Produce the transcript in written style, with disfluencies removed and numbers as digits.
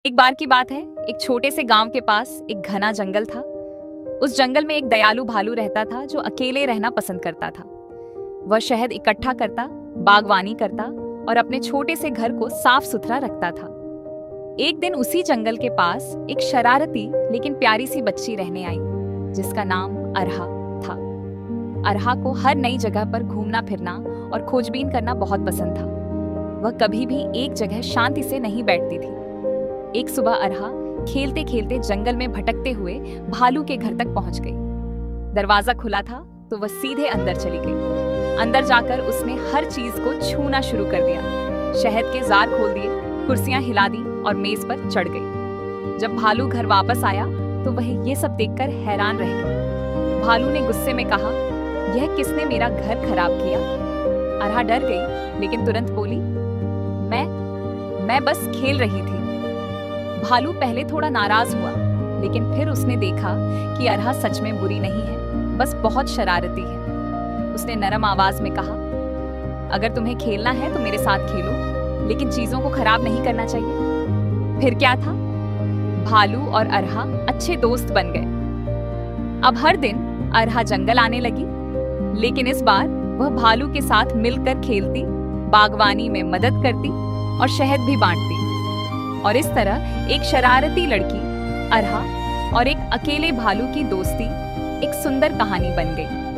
एक बार की बात है, एक छोटे से गांव के पास एक घना जंगल था। उस जंगल में एक दयालु भालू रहता था जो अकेले रहना पसंद करता था। वह शहद इकट्ठा करता, बागवानी करता और अपने छोटे से घर को साफ सुथरा रखता था। एक दिन उसी जंगल के पास एक शरारती लेकिन प्यारी सी बच्ची रहने आई, जिसका नाम अरहा था। अरहा को हर नई जगह पर घूमना फिरना और खोजबीन करना बहुत पसंद था। वह कभी भी एक जगह शांति से नहीं बैठती थी। एक सुबह अरहा खेलते खेलते जंगल में भटकते हुए भालू के घर तक पहुंच गई। दरवाजा खुला था तो वह सीधे अंदर चली गई। अंदर जाकर उसने हर चीज को छूना शुरू कर दिया। शहद के जार खोल दिए, कुर्सियां हिला दी और मेज पर चढ़ गई। जब भालू घर वापस आया तो वह ये सब देखकर हैरान रह गई। भालू ने गुस्से में कहा, यह किसने मेरा घर खराब किया? अरहा डर गई लेकिन तुरंत बोली, मैं बस खेल रही थी। भालू पहले थोड़ा नाराज हुआ, लेकिन फिर उसने देखा कि अरहा सच में बुरी नहीं है, बस बहुत शरारती है। उसने नरम आवाज में कहा, अगर तुम्हें खेलना है तो मेरे साथ खेलो, लेकिन चीजों को खराब नहीं करना चाहिए। फिर क्या था, भालू और अरहा अच्छे दोस्त बन गए। अब हर दिन अरहा जंगल आने लगी, लेकिन इस बार वह भालू के साथ मिलकर खेलती, बागवानी में मदद करती और शहद भी बांटती। और इस तरह एक शरारती लड़की, अरहा और एक अकेले भालू की दोस्ती एक सुंदर कहानी बन गई।